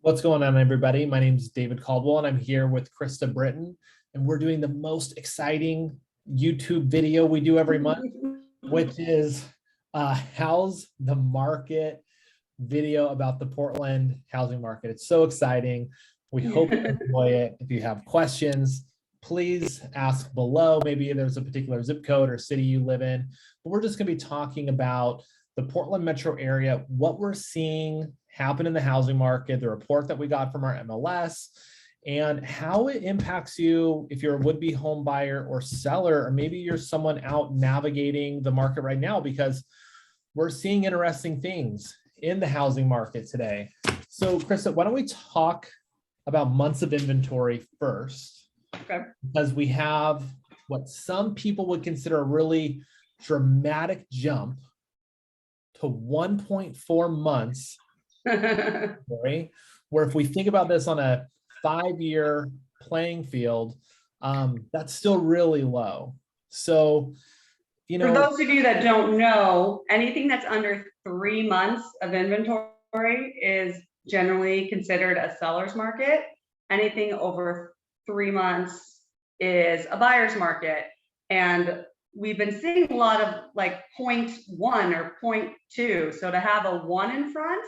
What's going on, everybody? My name is David Caldwell, and I'm here with Krista Britton, and we're doing the most exciting YouTube video we do every month, which is how's the market video about the Portland housing market. It's so exciting. We hope you enjoy it. If you have questions, please ask below. Maybe there's a particular zip code or city you live in, but we're just going to be talking about the Portland metro area, what we're seeing happen in the housing market, the report that we got from our MLS, and how it impacts you if you're a would-be home buyer or seller, or maybe you're someone out navigating the market right now, because we're seeing interesting things in the housing market today. So Krista, why don't we talk about months of inventory first? Okay. Because we have what some people would consider a really dramatic jump to 1.4 months, right? Where if we think about this on a 5-year playing field, that's still really low. So, for those of you that don't know, anything that's under 3 months of inventory is generally considered a seller's market. Anything over 3 months is a buyer's market. And we've been seeing a lot of like 0.1 or 0.2. So to have a 1 in front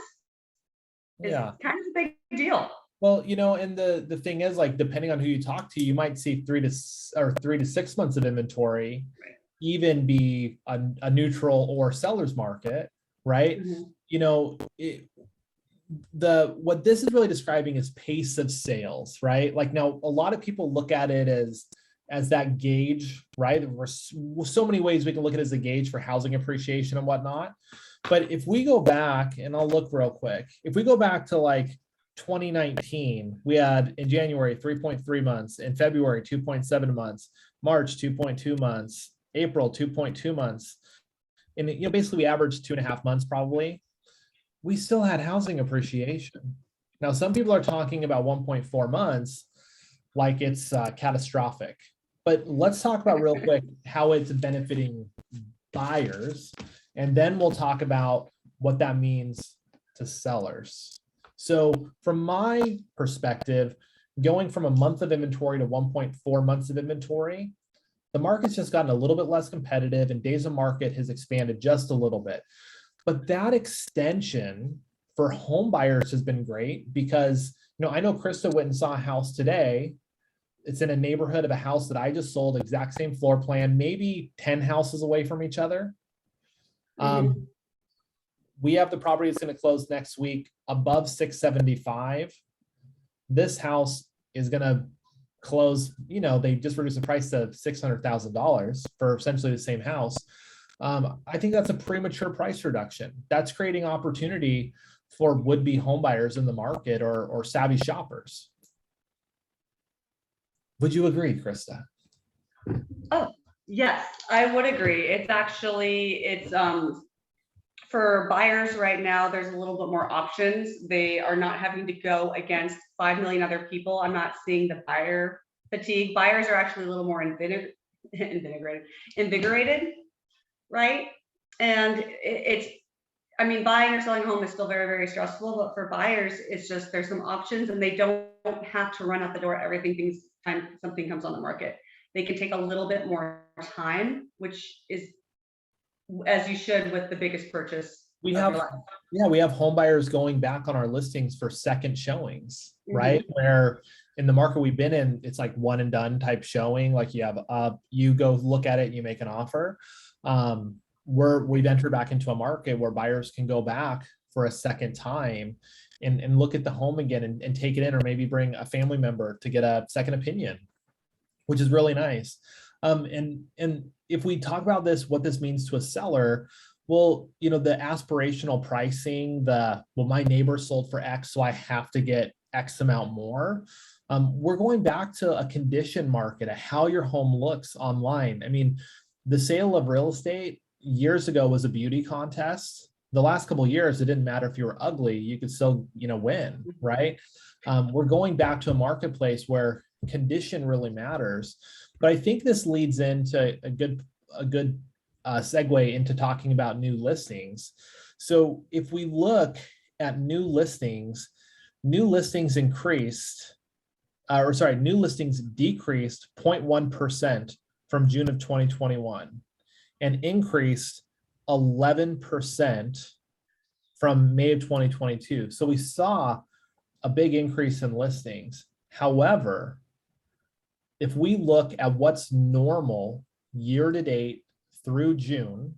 is kind of a big deal. Well, and the thing is, like, depending on who you talk to, you might see 3 to 6 months of inventory, right, even be a neutral or seller's market, right? Mm-hmm. What this is really describing is pace of sales, right? Like, now a lot of people look at it as that gauge, right? There's so many ways we can look at it as a gauge for housing appreciation and whatnot. But if we go back, and I'll look real quick, if we go back to like 2019, we had in January 3.3 months, in February 2.7 months, March 2.2 months, April 2.2 months, and basically we averaged 2.5 months probably. We still had housing appreciation. Now some people are talking about 1.4 months like it's catastrophic. But let's talk about real quick how it's benefiting buyers, and then we'll talk about what that means to sellers. So from my perspective, going from a month of inventory to 1.4 months of inventory, the market's just gotten a little bit less competitive and days of market has expanded just a little bit. But that extension for home buyers has been great because, I know Krista went and saw a house today. It's in a neighborhood of a house that I just sold, exact same floor plan, maybe 10 houses away from each other. Mm-hmm. We have the property that's going to close next week above 675. This house is going to close, they just reduced the price to $600,000 for essentially the same house. I think that's a premature price reduction. That's creating opportunity for would-be home buyers in the market or savvy shoppers. Would you agree, Krista? Oh, yes, I would agree. It's for buyers right now, there's a little bit more options. They are not having to go against 5 million other people. I'm not seeing the buyer fatigue. Buyers are actually a little more invigorated, right? And buying or selling a home is still very, very stressful, but for buyers, it's just, there's some options and they don't have to run out the door time something comes on the market. They can take a little bit more time, which is as you should with the biggest purchase. We have home buyers going back on our listings for second showings, mm-hmm, right? Where in the market we've been in, it's like one and done type showing. Like you go look at it, you make an offer. We've entered back into a market where buyers can go back for a second time and look at the home again and take it in, or maybe bring a family member to get a second opinion, which is really nice. And if we talk about this, what this means to a seller, well, the aspirational pricing, my neighbor sold for X, so I have to get X amount more. We're going back to a condition market, how your home looks online. The sale of real estate years ago was a beauty contest. The last couple of years, it didn't matter if you were ugly, you could still, win, right? We're going back to a marketplace where condition really matters. But I think this leads into a good segue into talking about new listings. So if we look at new listings, new listings new listings decreased 0.1% from June of 2021 and increased 11% from May of 2022. So we saw a big increase in listings. However, if we look at what's normal year to date through June,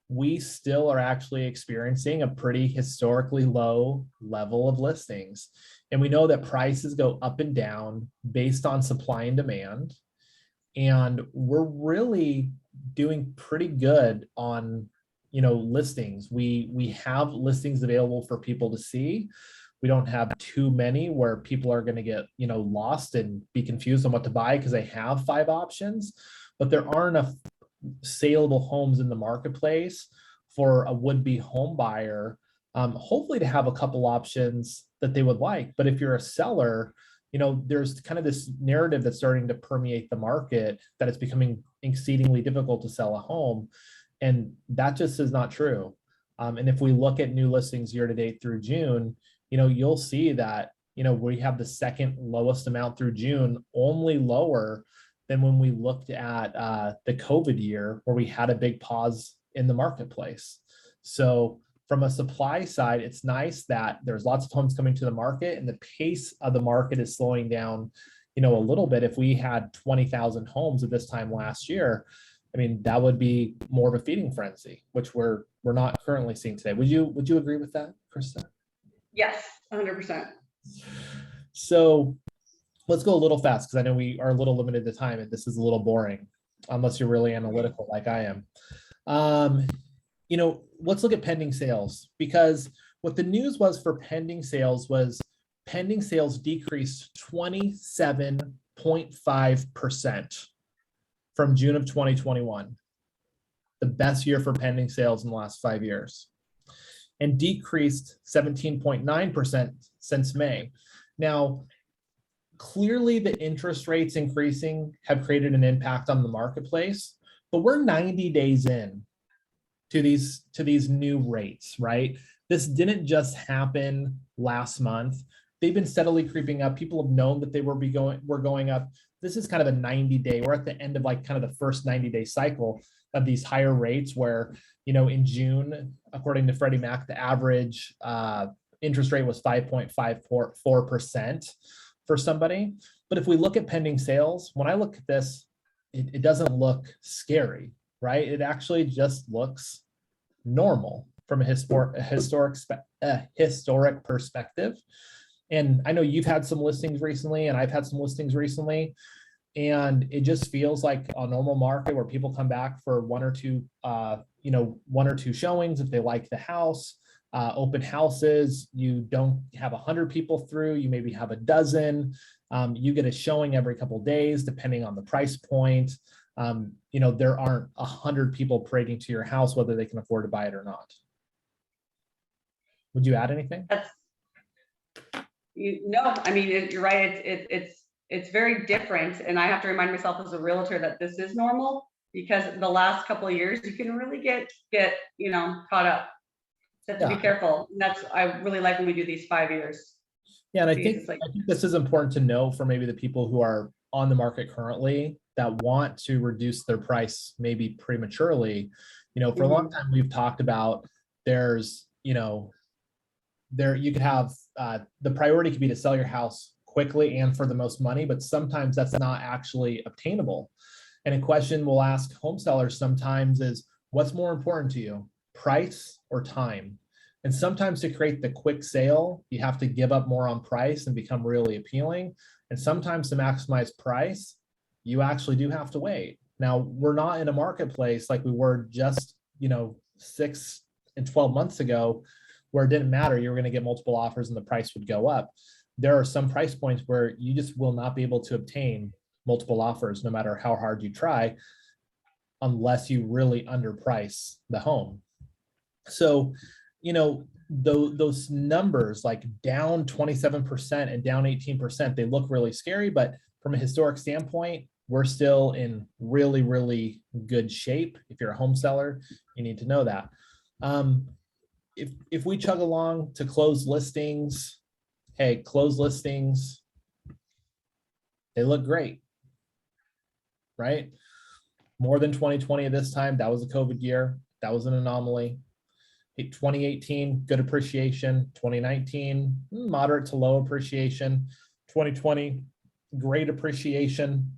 we still are actually experiencing a pretty historically low level of listings. And we know that prices go up and down based on supply and demand. And we're really doing pretty good on, listings. We have listings available for people to see. We don't have too many where people are going to get, lost and be confused on what to buy because they have 5 options, but there aren't enough saleable homes in the marketplace for a would-be home buyer, hopefully to have a couple options that they would like. But if you're a seller, there's kind of this narrative that's starting to permeate the market that it's becoming exceedingly difficult to sell a home. And that just is not true. And if we look at new listings year to date through June, you'll see that, we have the second lowest amount through June, only lower than when we looked at the COVID year where we had a big pause in the marketplace. So from a supply side, it's nice that there's lots of homes coming to the market and the pace of the market is slowing down, a little bit. If we had 20,000 homes at this time last year, I mean, that would be more of a feeding frenzy, which we're not currently seeing today. Would you agree with that, Krista? Yes, 100%. So let's go a little fast because I know we are a little limited to time and this is a little boring unless you're really analytical like I am. Let's look at pending sales, because what the news was for pending sales was pending sales decreased 27.5% from June of 2021, the best year for pending sales in the last 5 years, and decreased 17.9% since May. Now, clearly the interest rates increasing have created an impact on the marketplace, but we're 90 days in to these new rates, right? This didn't just happen last month. They've been steadily creeping up. People have known that they were going up. This is kind of a 90-day, we're at the end of like kind of the first 90-day cycle of these higher rates where, in June, according to Freddie Mac, the average interest rate was 5.54% for somebody. But if we look at pending sales, when I look at this, it doesn't look scary, right? It actually just looks normal from a historic perspective. And I know you've had some listings recently, and I've had some listings recently, and it just feels like a normal market where people come back for one or two showings if they like the house. Open houses, you don't have 100 people through, you maybe have a dozen. You get a showing every couple of days, depending on the price point. There aren't 100 people parading to your house, whether they can afford to buy it or not. Would you add anything? No, I mean, you're right. It's very different. And I have to remind myself as a realtor that this is normal, because the last couple of years, you can really get caught up. So have to be careful. And I really like when we do these 5 years. Yeah, and I think this is important to know for maybe the people who are on the market currently that want to reduce their price maybe prematurely. For a long time we've talked about you could have the priority could be to sell your house quickly and for the most money, but sometimes that's not actually obtainable. And a question we'll ask home sellers sometimes is, what's more important to you, price or time? And sometimes to create the quick sale, you have to give up more on price and become really appealing. And sometimes to maximize price, you actually do have to wait. Now, we're not in a marketplace like we were just 6 and 12 months ago, where it didn't matter, you were going to get multiple offers and the price would go up. There are some price points where you just will not be able to obtain multiple offers, no matter how hard you try, unless you really underprice the home. So, those numbers like down 27% and down 18%, they look really scary, but from a historic standpoint, we're still in really, really good shape. If you're a home seller, you need to know that. If we chug along to close listings, hey, closed listings, they look great, right? More than 2020 at this time. That was a COVID year. That was an anomaly. 2018, good appreciation. 2019, moderate to low appreciation. 2020, great appreciation.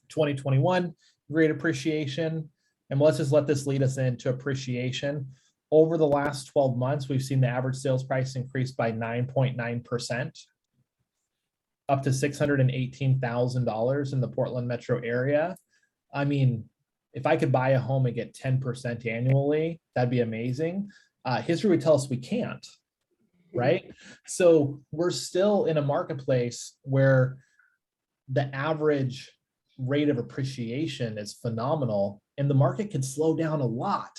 2021, great appreciation. And let's just let this lead us into appreciation. Over the last 12 months, we've seen the average sales price increase by 9.9%, up to $618,000 in the Portland metro area. I mean, if I could buy a home and get 10% annually, that'd be amazing. History would tell us we can't, right? So we're still in a marketplace where the average rate of appreciation is phenomenal, and the market could slow down a lot,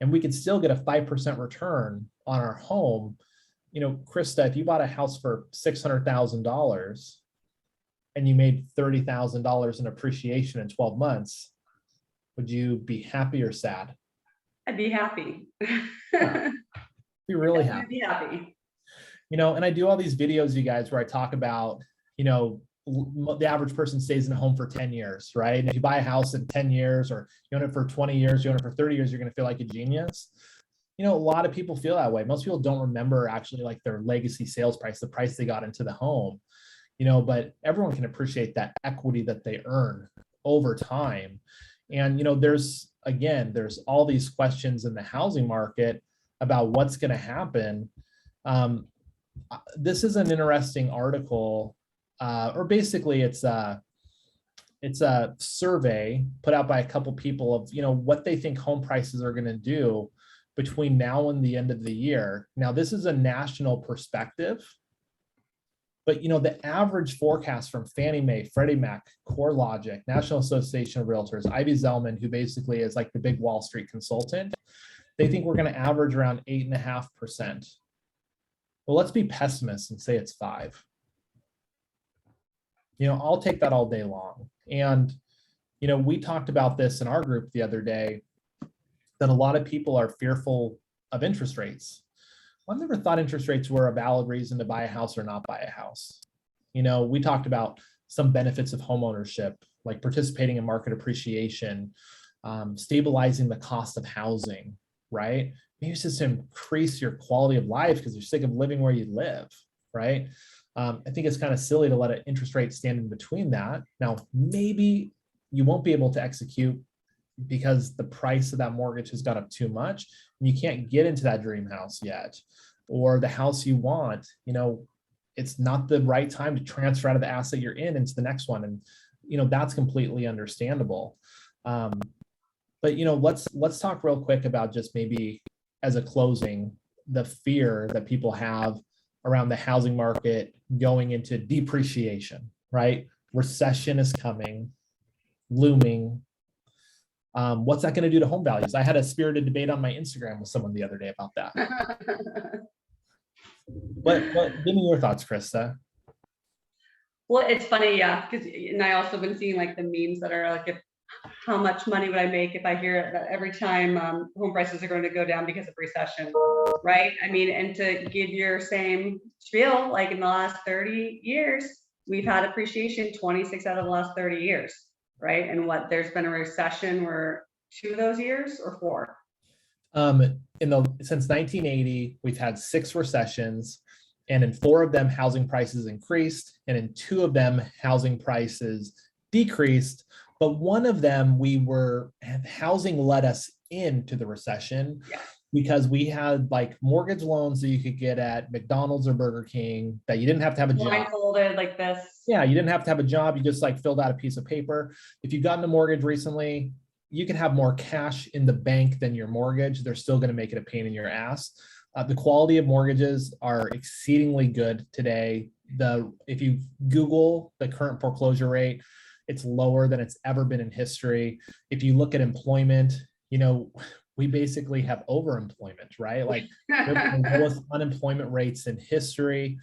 and we could still get a 5% return on our home. You know, Krista, if you bought a house for $600,000 and you made $30,000 in appreciation in 12 months, would you be happy or sad? I'd be happy. Yeah, be really I'd happy. be happy. You know, and I do all these videos, you guys, where I talk about, you know, the average person stays in a home for 10 years, right? And if you buy a house in 10 years, or you own it for 20 years, you own it for 30 years, you're going to feel like a genius. You know, a lot of people feel that way. Most people don't remember actually like their legacy sales price, the price they got into the home, you know, but everyone can appreciate that equity that they earn over time. And, you know, there's all these questions in the housing market about what's going to happen. This is an interesting article, or basically it's a survey put out by a couple people of, you know, what they think home prices are going to do between now and the end of the year. Now, this is a national perspective, but, you know, the average forecast from Fannie Mae, Freddie Mac, CoreLogic, National Association of Realtors, Ivy Zelman, who basically is like the big Wall Street consultant, they think we're going to average around 8.5%. Well, let's be pessimists and say it's 5%. You know, I'll take that all day long. And, you know, we talked about this in our group the other day, that a lot of people are fearful of interest rates. Well, I've never thought interest rates were a valid reason to buy a house or not buy a house. You know, we talked about some benefits of home ownership, like participating in market appreciation, stabilizing the cost of housing, right? Maybe it's just to increase your quality of life because you're sick of living where you live, right? I think it's kind of silly to let an interest rate stand in between that. Now, maybe you won't be able to execute because the price of that mortgage has got up too much and you can't get into that dream house yet, or the house you want, you know, it's not the right time to transfer out of the asset you're in into the next one. And, you know, that's completely understandable. But, you know, let's talk real quick about just maybe as a closing, the fear that people have around the housing market going into depreciation, right? Recession is coming, looming. What's that going to do to home values? I had a spirited debate on my Instagram with someone the other day about that. But give me your thoughts, Krista. Well, it's funny, yeah, because, and I also been seeing like the memes that are like, how much money would I make if I hear it that every time home prices are going to go down because of recession, right? I mean, and to give your same spiel, like in the last 30 years, we've had appreciation 26 out of the last 30 years, right? And what, there's been a recession where 2 of those years or 4? Since 1980, we've had 6 recessions, and in 4 of them, housing prices increased, and in 2 of them, housing prices decreased. But one of them, housing led us into the recession. Yeah. Because we had like mortgage loans that you could get at McDonald's or Burger King that you didn't have to have a job. Blindfolded like this. Yeah, you didn't have to have a job. You just like filled out a piece of paper. If you've gotten a mortgage recently, you can have more cash in the bank than your mortgage. They're still going to make it a pain in your ass. The quality of mortgages are exceedingly good today. If you Google the current foreclosure rate, it's lower than it's ever been in history. If you look at employment, you know, we basically have overemployment, right? Like the lowest unemployment rates in history.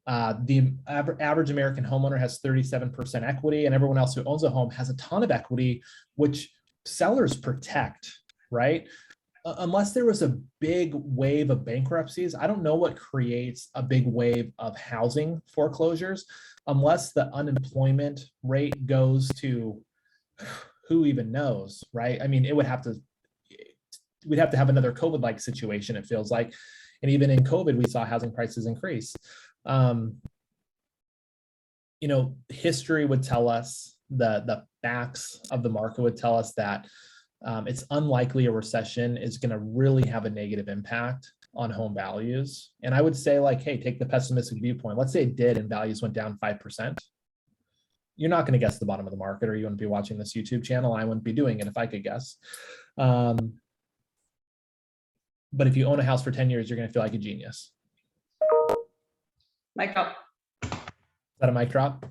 The average American homeowner has 37% equity, and everyone else who owns a home has a ton of equity, which sellers protect, right? unless there was a big wave of bankruptcies, I don't know what creates a big wave of housing foreclosures, unless the unemployment rate goes to who even knows, right? I mean, we'd have to have another COVID-like situation, it feels like. And even in COVID, we saw housing prices increase. History would tell us, the facts of the market would tell us that it's unlikely a recession is going to really have a negative impact on home values. And I would say, like, hey, take the pessimistic viewpoint. Let's say it did and values went down 5%. You're not going to guess the bottom of the market, or you wouldn't be watching this YouTube channel. I wouldn't be doing it if I could guess. But if you own a house for 10 years, you're going to feel like a genius. Mic drop. Is that a mic drop?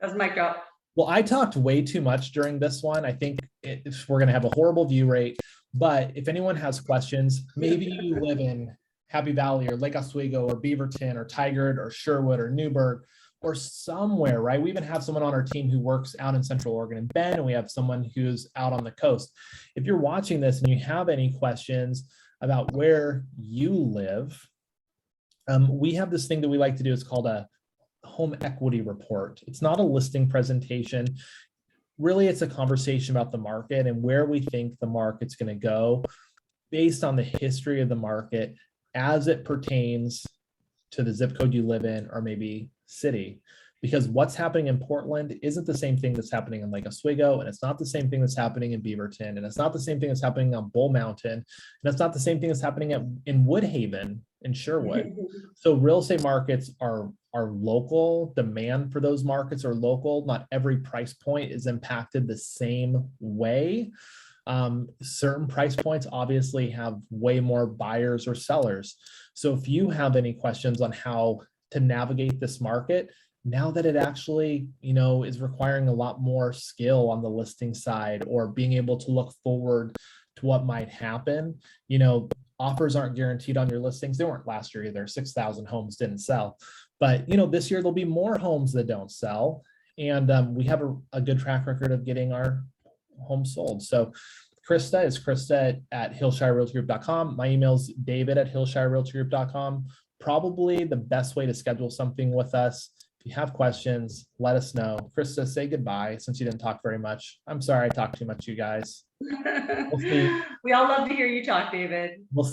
That's a mic drop. Well, I talked way too much during this one. I think we're going to have a horrible view rate, but if anyone has questions, maybe you live in Happy Valley or Lake Oswego or Beaverton or Tigard or Sherwood or Newburgh or somewhere, right? We even have someone on our team who works out in Central Oregon and Bend, and we have someone who's out on the coast. If you're watching this and you have any questions about where you live, we have this thing that we like to do. It's called a home equity report. It's not a listing presentation. Really, it's a conversation about the market and where we think the market's going to go based on the history of the market as it pertains to the zip code you live in, or maybe city. Because what's happening in Portland isn't the same thing that's happening in Lake Oswego, and it's not the same thing that's happening in Beaverton, and it's not the same thing that's happening on Bull Mountain, and it's not the same thing that's happening in Woodhaven and Sherwood. So real estate markets are local. Demand for those markets are local. Not every price point is impacted the same way. Certain price points obviously have way more buyers or sellers. So if you have any questions on how to navigate this market, now that it actually, is requiring a lot more skill on the listing side, or being able to look forward to what might happen, offers aren't guaranteed on your listings. They weren't last year either. 6,000 homes didn't sell. But, this year there'll be more homes that don't sell. And we have a good track record of getting our homes sold. So Krista is Krista at HillshireRealtyGroup.com. My email is David@HillshireRealtyGroup.com. Probably the best way to schedule something with us. If you have questions, let us know. Krista, say goodbye since you didn't talk very much. I'm sorry I talked too much, you guys. We all love to hear you talk, David. We'll